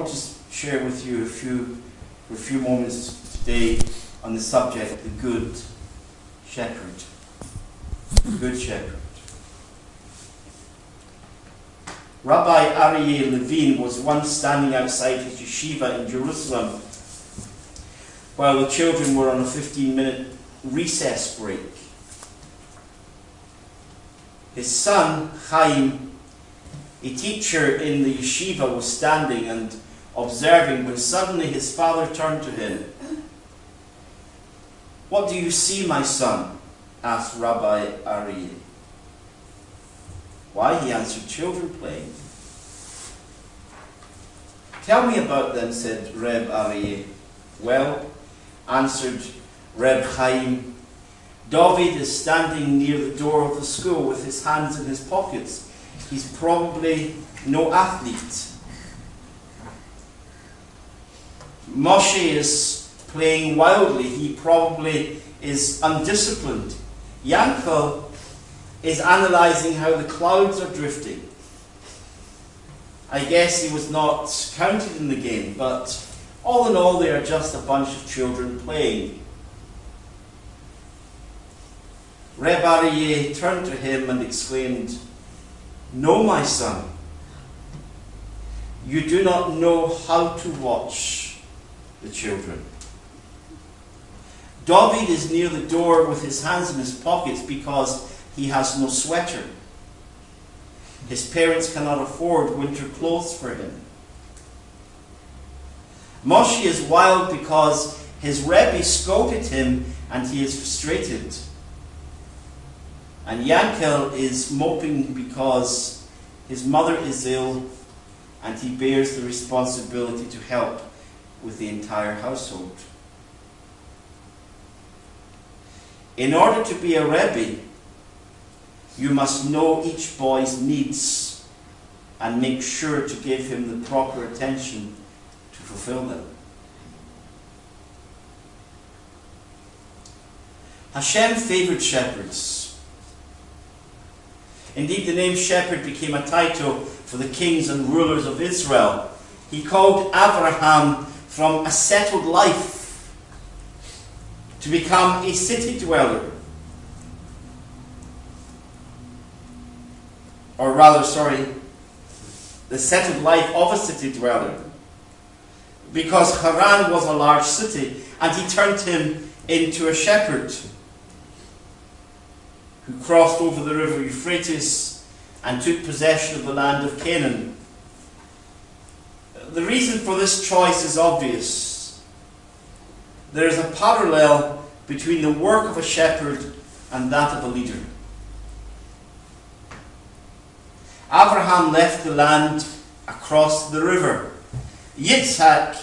want to share with you for a few moments today on the subject, the Good Shepherd. The Good Shepherd. Rabbi Aryeh Levine was once standing outside his yeshiva in Jerusalem while the children were on a 15-minute recess break. His son, Chaim, a teacher in the yeshiva, was standing and observing when suddenly his father turned to him. "What do you see, my son?" asked Rabbi Aryeh. "Why," he answered, "children playing." "Tell me about them," said Reb Aryeh. "Well," answered Reb Chaim, "David is standing near the door of the school with his hands in his pockets. He's probably no athlete. Moshe is playing wildly. He probably is undisciplined. Yankel is analysing how the clouds are drifting. I guess he was not counted in the game, but all in all they are just a bunch of children playing." Reb Aryeh turned to him and exclaimed, "No, my son, you do not know how to watch the children. David is near the door with his hands in his pockets because he has no sweater. His parents cannot afford winter clothes for him. Moshe is wild because his Rebbe scolded him and he is frustrated. And Yankel is moping because his mother is ill and he bears the responsibility to help with the entire household. In order to be a Rebbe, you must know each boy's needs and make sure to give him the proper attention to fulfill them." Hashem favoured shepherds. Indeed, the name shepherd became a title for the kings and rulers of Israel. He called Abraham from a settled life to become a city dweller. Or rather, the settled life of a city dweller. Because Haran was a large city, and he turned him into a shepherd who crossed over the river Euphrates and took possession of the land of Canaan. The reason for this choice is obvious. There is a parallel between the work of a shepherd and that of a leader. Abraham left the land across the river. Yitzhak,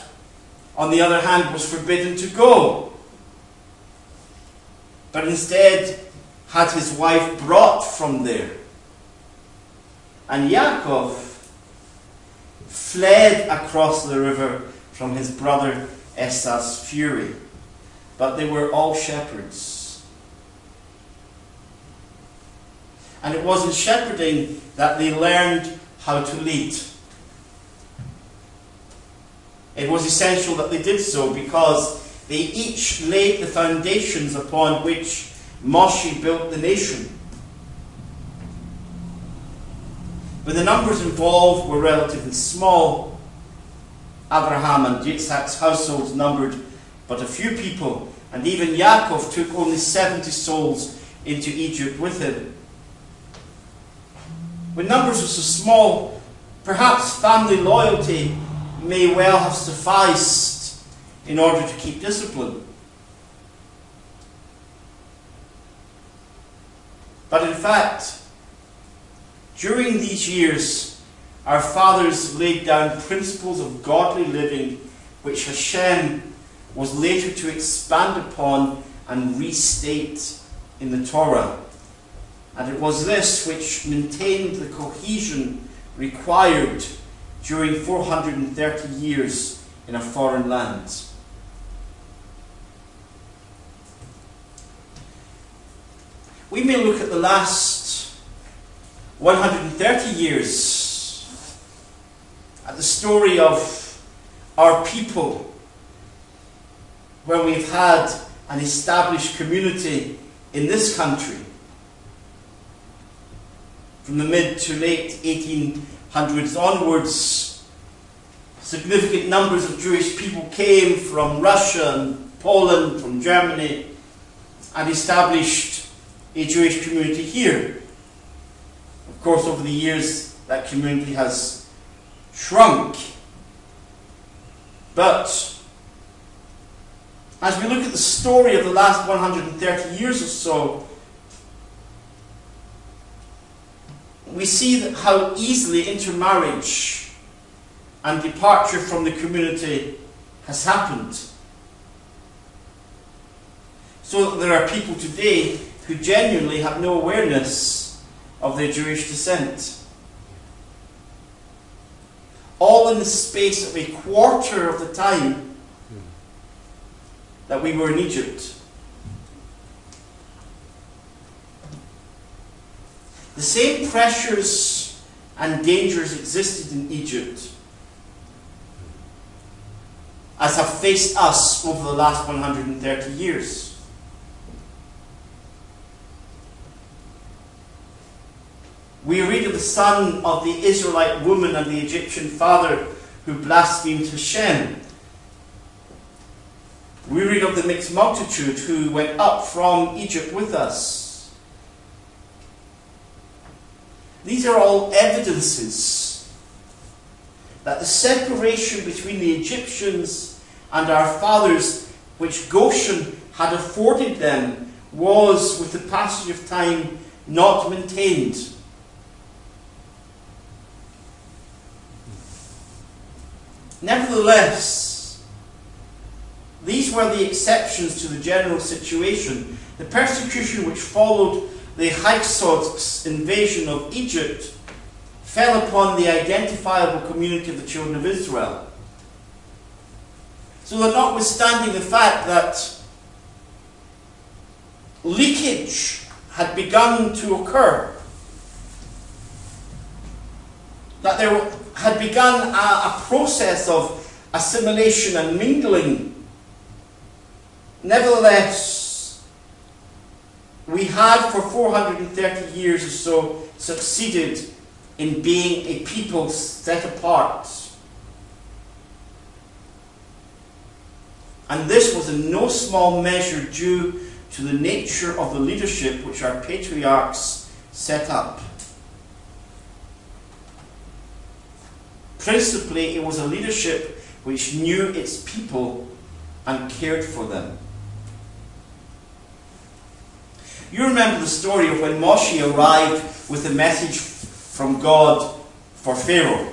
on the other hand, was forbidden to go, but instead had his wife brought from there. And Yaakov fled across the river from his brother Esau's fury. But they were all shepherds. And it was in shepherding that they learned how to lead. It was essential that they did so because they each laid the foundations upon which Moshe built the nation. When the numbers involved were relatively small, Abraham and Yitzhak's households numbered but a few people, and even Yaakov took only 70 souls into Egypt with him. When numbers were so small, perhaps family loyalty may well have sufficed in order to keep discipline. But in fact, during these years, our fathers laid down principles of godly living which Hashem was later to expand upon and restate in the Torah. And it was this which maintained the cohesion required during 430 years in a foreign land. We may look at the last 130 years at the story of our people, when we've had an established community in this country. From the mid to late 1800s onwards, significant numbers of Jewish people came from Russia and Poland, from Germany, and established a Jewish community here. Of course, over the years, that community has shrunk. But as we look at the story of the last 130 years or so, we see that how easily intermarriage and departure from the community has happened. So that there are people today who genuinely have no awareness of their Jewish descent. All in the space of a quarter of the time that we were in Egypt. The same pressures and dangers existed in Egypt as have faced us over the last 130 years. We read of the son of the Israelite woman and the Egyptian father who blasphemed Hashem. We read of the mixed multitude who went up from Egypt with us. These are all evidences that the separation between the Egyptians and our fathers, which Goshen had afforded them, was, with the passage of time, not maintained. Nevertheless, these were the exceptions to the general situation. The persecution which followed the Hyksos invasion of Egypt fell upon the identifiable community of the children of Israel. So that notwithstanding the fact that leakage had begun to occur, that there had begun a process of assimilation and mingling, nevertheless, we had for 430 years or so succeeded in being a people set apart. And this was in no small measure due to the nature of the leadership which our patriarchs set up. Principally, it was a leadership which knew its people and cared for them. You remember the story of when Moshe arrived with a message from God for Pharaoh.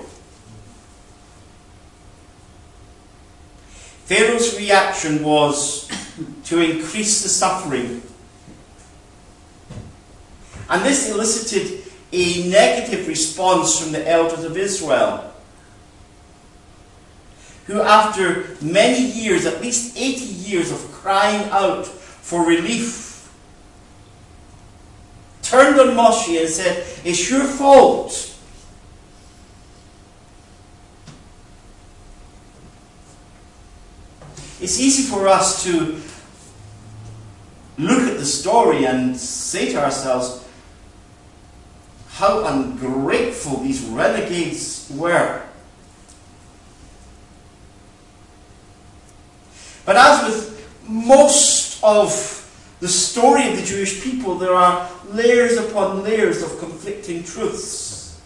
Pharaoh's reaction was to increase the suffering. And this elicited a negative response from the elders of Israel, who after many years, at least 80 years of crying out for relief, turned on Moshe and said, "It's your fault. It's easy for us to look at the story and say to ourselves, how ungrateful these renegades were. But as with most of the story of the Jewish people, there are layers upon layers of conflicting truths.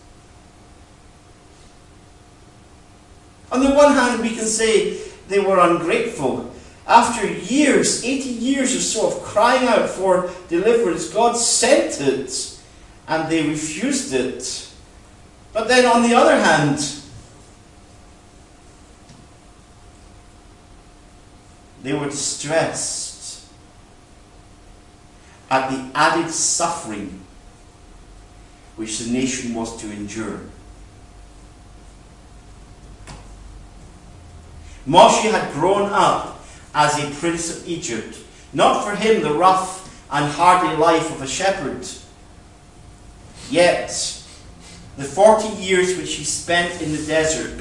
On the one hand, we can say they were ungrateful. After years, 80 years or so of crying out for deliverance, God sent it, and they refused it. But then on the other hand, they were distressed at the added suffering which the nation was to endure. Moshe had grown up as a prince of Egypt. Not for him the rough and hardy life of a shepherd. Yet, the 40 years which he spent in the desert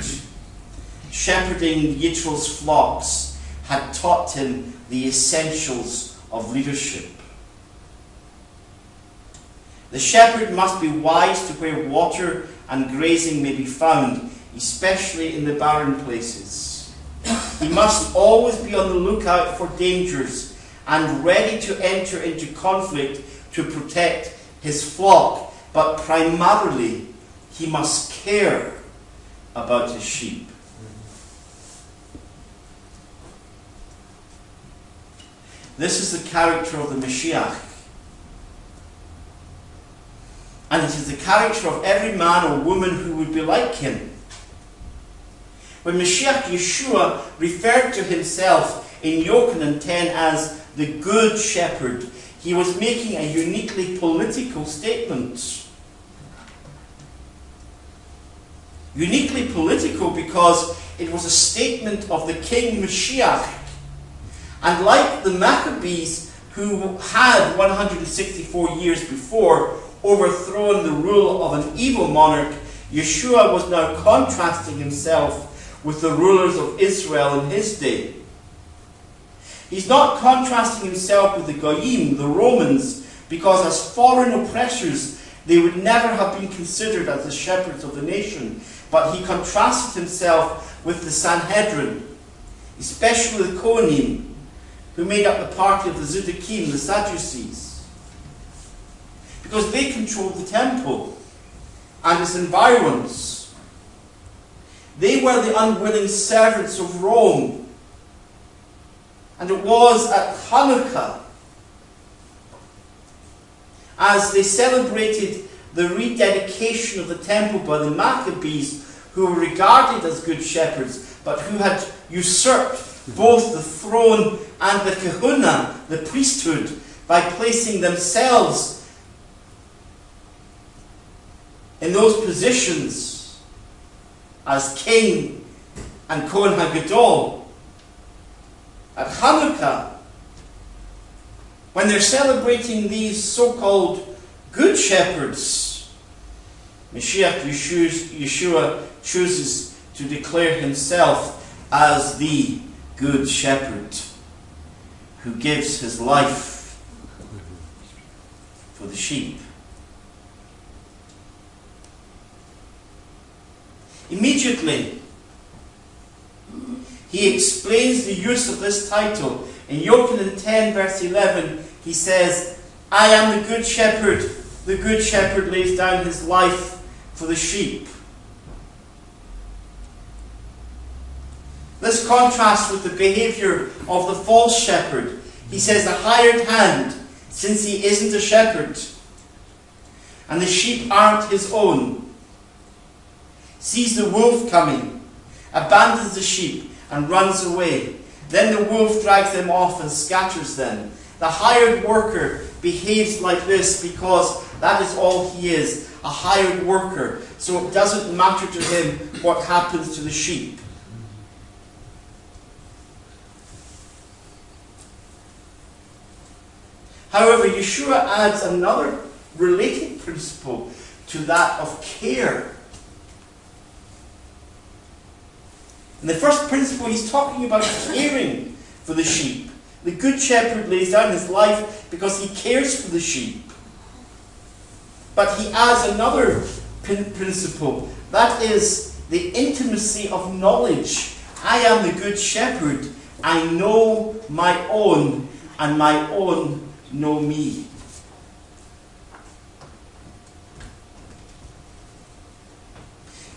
shepherding Yitro's flocks had taught him the essentials of leadership. The shepherd must be wise to where water and grazing may be found, especially in the barren places. He must always be on the lookout for dangers and ready to enter into conflict to protect his flock, but primarily he must care about his sheep. This is the character of the Mashiach. And it is the character of every man or woman who would be like him. When Mashiach Yeshua referred to himself in Yochanan 10 as the Good Shepherd, he was making a uniquely political statement. Uniquely political because it was a statement of the King Mashiach. And like the Maccabees, who had 164 years before overthrown the rule of an evil monarch, Yeshua was now contrasting himself with the rulers of Israel in his day. He's not contrasting himself with the Goyim, the Romans, because as foreign oppressors they would never have been considered as the shepherds of the nation, but he contrasted himself with the Sanhedrin, especially the Kohanim, who made up the party of the Zedekim, the Sadducees, because they controlled the temple and its environs. They were the unwilling servants of Rome. And it was at Hanukkah, as they celebrated the rededication of the temple by the Maccabees, who were regarded as good shepherds, but who had usurped both the throne and the kahuna, the priesthood, by placing themselves in those positions as king and Kohen HaGadol. At Hanukkah, when they're celebrating these so-called good shepherds, Mashiach Yeshua chooses to declare himself as the good shepherd who gives his life for the sheep. Immediately, he explains the use of this title. In Yochanan 10 verse 11, he says, I am the good shepherd lays down his life for the sheep. This contrasts with the behavior of the false shepherd. He says, a hired hand, since he isn't a shepherd. And the sheep aren't his own. Sees the wolf coming, abandons the sheep, and runs away. Then the wolf drags them off and scatters them. The hired worker behaves like this because that is all he is, a hired worker. So it doesn't matter to him what happens to the sheep. However, Yeshua adds another related principle to that of care. In the first principle, he's talking about caring for the sheep. The good shepherd lays down his life because he cares for the sheep. But he adds another principle. That is the intimacy of knowledge. I am the good shepherd. I know my own, and my own know me.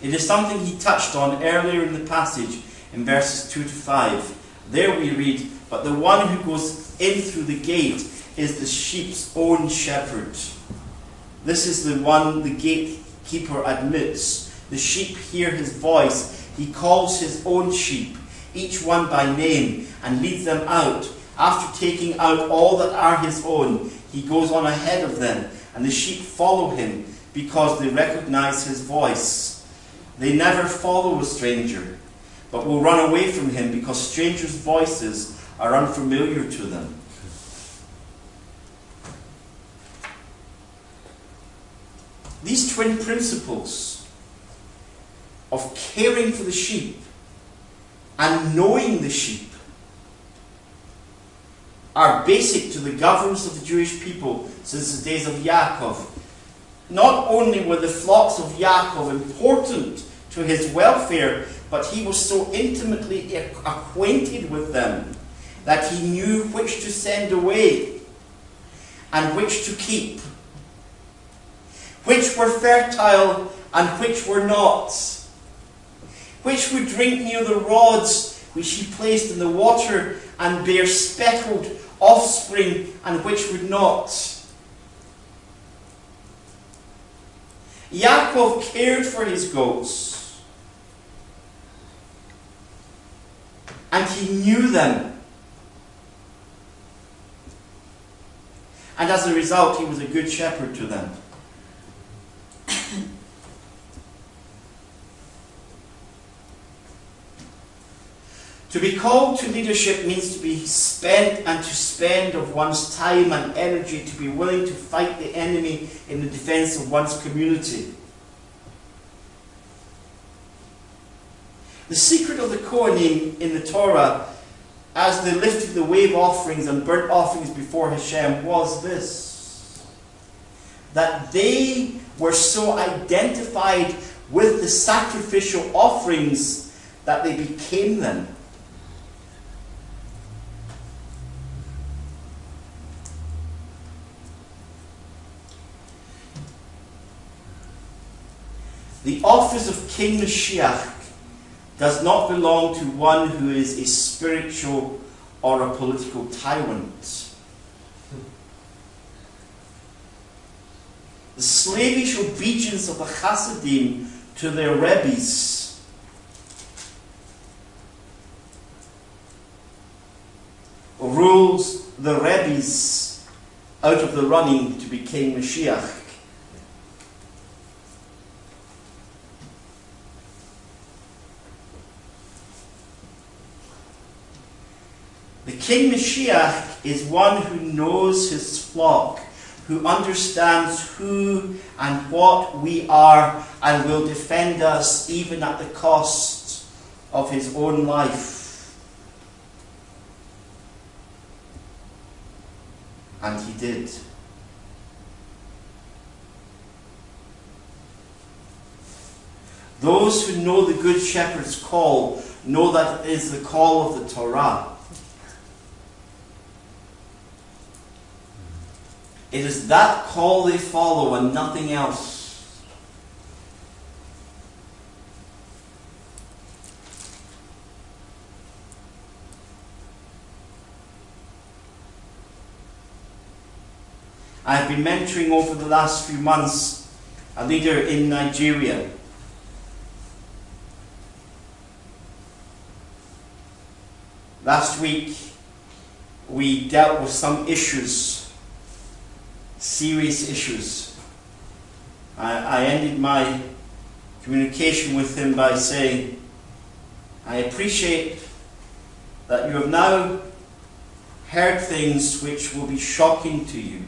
It is something he touched on earlier in the passage in verses 2 to 5. There we read, but the one who goes in through the gate is the sheep's own shepherd. This is the one the gatekeeper admits. The sheep hear his voice. He calls his own sheep, each one by name, and leads them out. After taking out all that are his own, he goes on ahead of them, and the sheep follow him because they recognize his voice. They never follow a stranger, but will run away from him because strangers' voices are unfamiliar to them. These twin principles of caring for the sheep and knowing the sheep are basic to the governance of the Jewish people since the days of Yaakov. Not only were the flocks of Yaakov important to his welfare, but he was so intimately acquainted with them that he knew which to send away and which to keep, which were fertile and which were not, which would drink near the rods which he placed in the water and bear speckled offspring, and which would not. Yaakov cared for his goats, and he knew them. And as a result, he was a good shepherd to them. To be called to leadership means to be spent and to spend of one's time and energy, to be willing to fight the enemy in the defense of one's community. The secret of the Kohanim in the Torah, as they lifted the wave offerings and burnt offerings before Hashem, was this: that they were so identified with the sacrificial offerings that they became them. The office of King Mashiach does not belong to one who is a spiritual or a political tyrant. The slavish obedience of the Hasidim to their Rebbes rules the Rebbes out of the running to be King Mashiach. The King Mashiach is one who knows his flock, who understands who and what we are, and will defend us even at the cost of his own life. And he did. Those who know the Good Shepherd's call know that it is the call of the Torah. It is that call they follow and nothing else. I have been mentoring over the last few months a leader in Nigeria. Last week we dealt with some issues, serious issues. I ended my communication with him by saying, I appreciate that you have now heard things which will be shocking to you,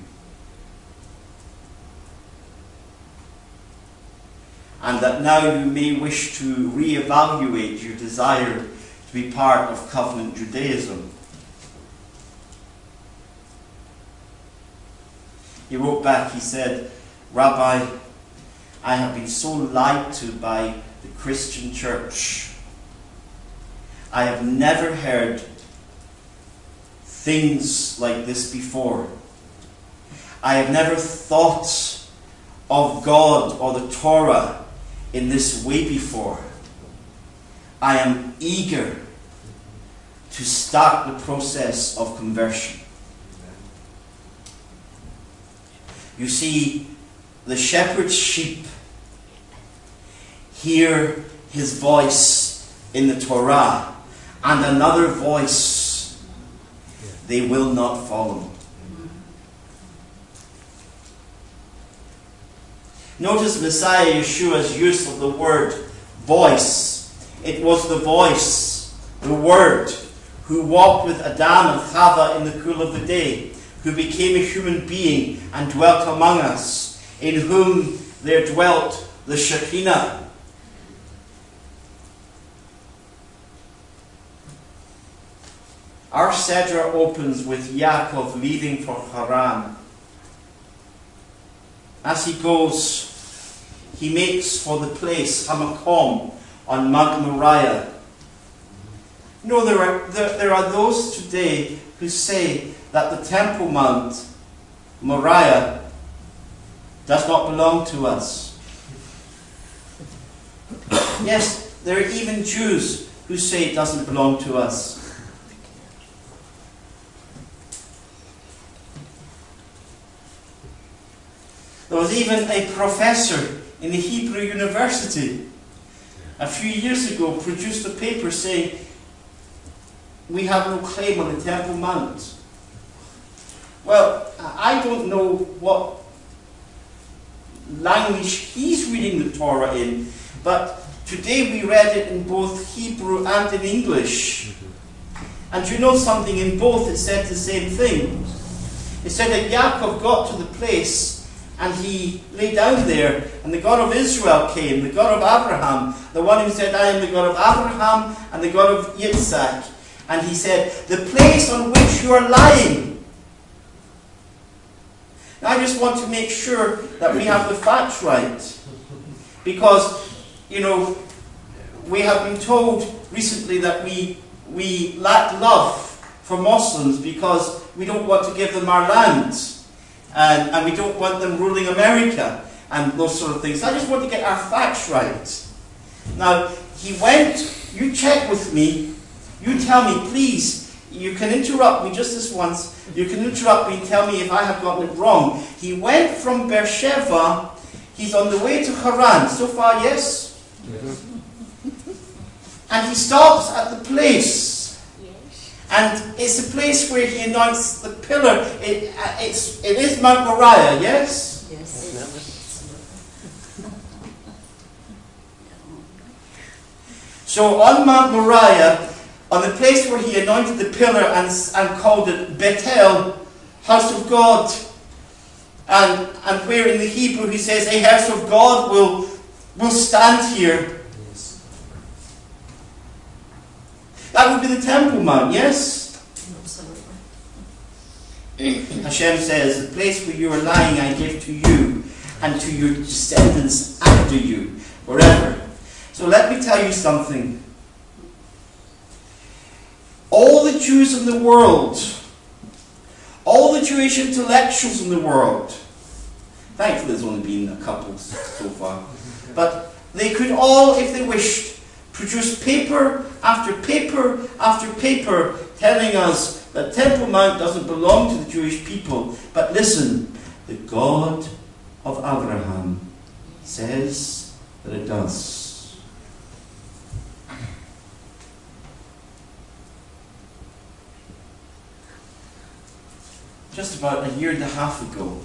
and that now you may wish to reevaluate your desire to be part of covenant Judaism. He wrote back, he said, Rabbi, I have been so lied to by the Christian church. I have never heard things like this before. I have never thought of God or the Torah in this way before. I am eager to start the process of conversion. You see, the shepherd's sheep hear his voice in the Torah, and another voice they will not follow. Notice Messiah Yeshua's use of the word voice. It was the voice, the word, who walked with Adam and Chava in the cool of the day, who became a human being and dwelt among us, in whom there dwelt the Shekinah. our Seder opens with Yaakov leaving for Haran. As he goes, he makes for the place Hamakom on Mount Moriah. You know, there are those today who say that the Temple Mount, Moriah, does not belong to us. Yes, there are even Jews who say it doesn't belong to us. There was even a professor in the Hebrew University a few years ago produced a paper saying we have no claim on the Temple Mount. Well, I don't know what language he's reading the Torah in, but today we read it in both Hebrew and in English. And you know something, in both it said the same thing. It said that Yaakov got to the place and he lay down there, and the God of Israel came, the God of Abraham, the one who said, I am the God of Abraham and the God of Yitzhak. And he said, the place on which you are lying. Now I just want to make sure that we have the facts right. Because, you know, we have been told recently that we lack love for Muslims because we don't want to give them our land. And we don't want them ruling America and those sort of things. I just want to get our facts right. Now, he went, you check with me, you tell me, please, you can interrupt me just this once, you can interrupt me and tell me if I have gotten it wrong. He went from Beersheba, he's on the way to Haran. So far, yes? Yes. And he stops at the place. And it's a place where he anoints the pillar. It is Mount Moriah, yes? Yes. So on Mount Moriah, on the place where he anointed the pillar and called it Bethel, house of God, and where in the Hebrew he says a house of God will stand here. That would be the Temple Mount, yes? Absolutely. Hashem says, the place where you are lying I give to you and to your descendants after you, forever. So let me tell you something. All the Jews in the world, all the Jewish intellectuals in the world, thankfully there's only been a couple so far, but they could all, if they wished, produce paper after paper after paper telling us that Temple Mount doesn't belong to the Jewish people. But listen, the God of Abraham says that it does. Just about a year and a half ago,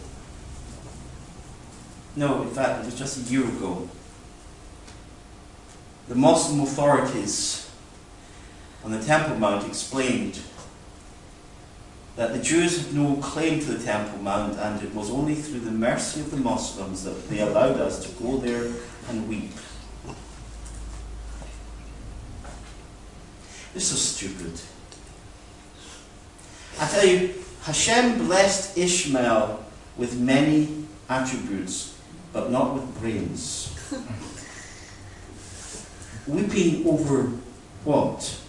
no, in fact it was just a year ago, the Muslim authorities on the Temple Mount explained that the Jews had no claim to the Temple Mount, and it was only through the mercy of the Muslims that they allowed us to go there and weep. This is stupid. I tell you, Hashem blessed Ishmael with many attributes, but not with brains. Weeping over what?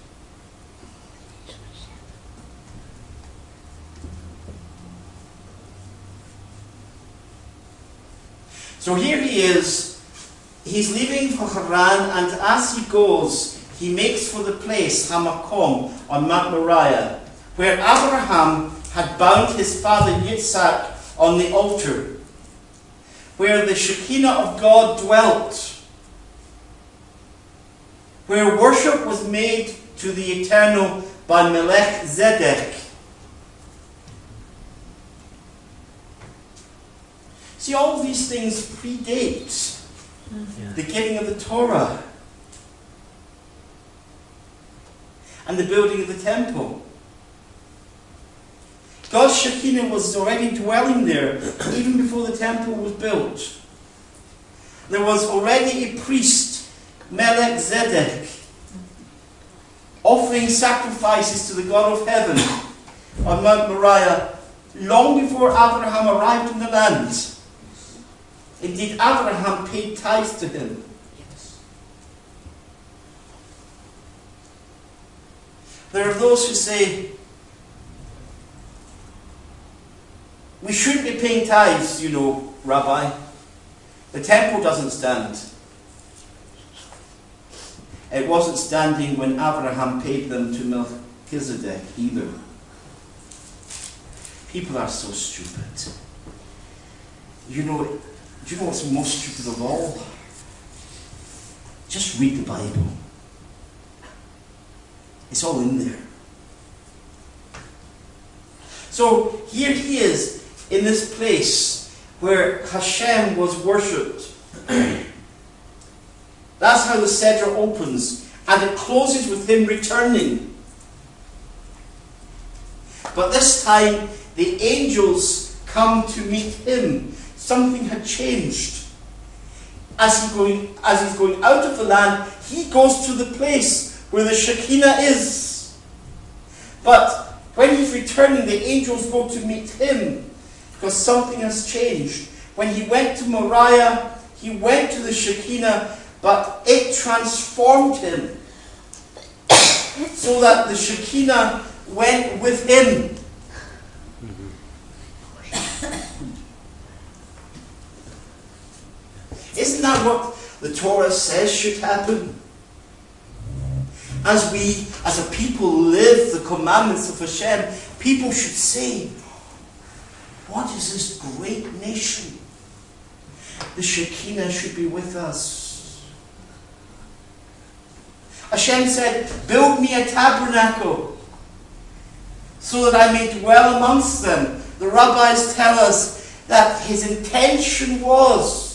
So here he is, he's leaving for Haran, and as he goes, he makes for the place, Hamakom, on Mount Moriah, where Abraham had bound his father Yitzhak on the altar, where the Shekinah of God dwelt, where worship was made to the Eternal by Melech Zedek. See, all of these things predate the giving of the Torah and the building of the temple. God's Shekinah was already dwelling there even before the temple was built. There was already a priest, Melech Zedek, offering sacrifices to the God of heaven on Mount Moriah long before Abraham arrived in the land. Indeed, Abraham paid tithes to him. There are those who say, we shouldn't be paying tithes, you know, Rabbi. The temple doesn't stand. It wasn't standing when Abraham paid them to Melchizedek either. People are so stupid. Do you know what's most stupid of all? Just read the Bible. It's all in there. So here he is in this place where Hashem was worshipped. That's how the Seder opens, and it closes with him returning. But this time, the angels come to meet him. Something had changed. As he's going out of the land, he goes to the place where the Shekinah is. But when he's returning, the angels go to meet him, because something has changed. When he went to Moriah, he went to the Shekinah, but it transformed him so that the Shekinah went with him. Isn't that what the Torah says should happen? As we, as a people, live the commandments of Hashem, people should say, what is this great nation? The Shekinah should be with us. Hashem said, build me a tabernacle so that I may dwell amongst them. The rabbis tell us that his intention was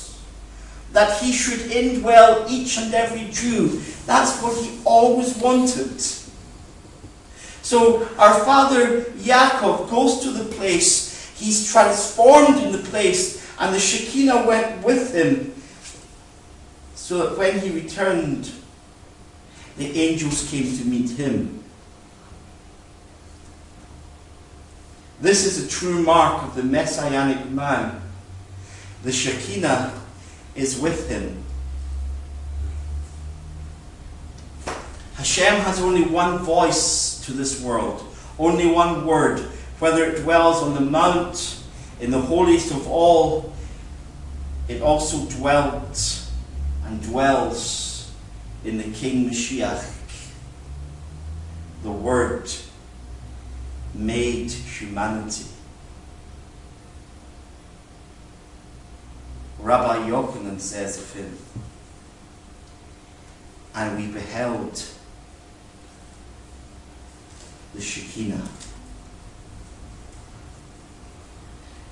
that he should indwell each and every Jew. That's what he always wanted. So our father Yaakov goes to the place, he's transformed in the place, and the Shekinah went with him, so that when he returned, the angels came to meet him. This is a true mark of the Messianic man. The Shekinah is with him. Hashem has only one voice to this world, only one word, whether it dwells on the mount, in the holiest of all. It also dwelt and dwells in the King Mashiach, the Word made humanity. Rabbi Yochanan says of him, and we beheld the Shekinah.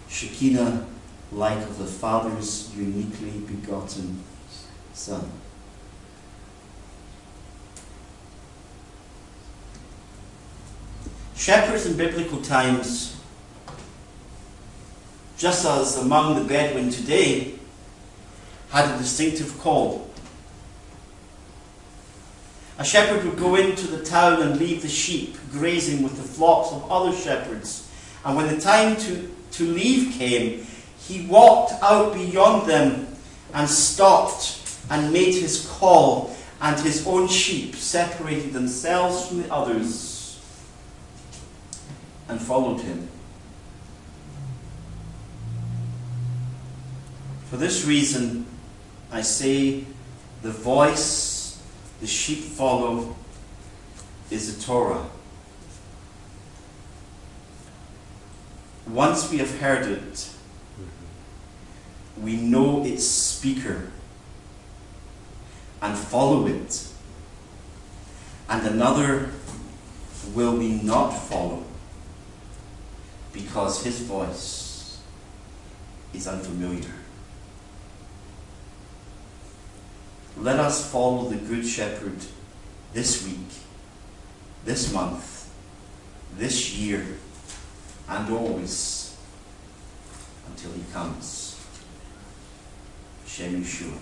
Shekinah, like of the Father's uniquely begotten Son. Shepherds in biblical times, just as among the Bedouin today, had a distinctive call. A shepherd would go into the town and leave the sheep grazing with the flocks of other shepherds. And when the time to leave came, he walked out beyond them and stopped and made his call, and his own sheep separated themselves from the others and followed him. For this reason, I say, the voice the sheep follow is the Torah. Once we have heard it, we know its speaker and follow it, and another will we not follow, because his voice is unfamiliar. Let us follow the Good Shepherd this week, this month, this year, and always, until he comes. Shem Yeshua.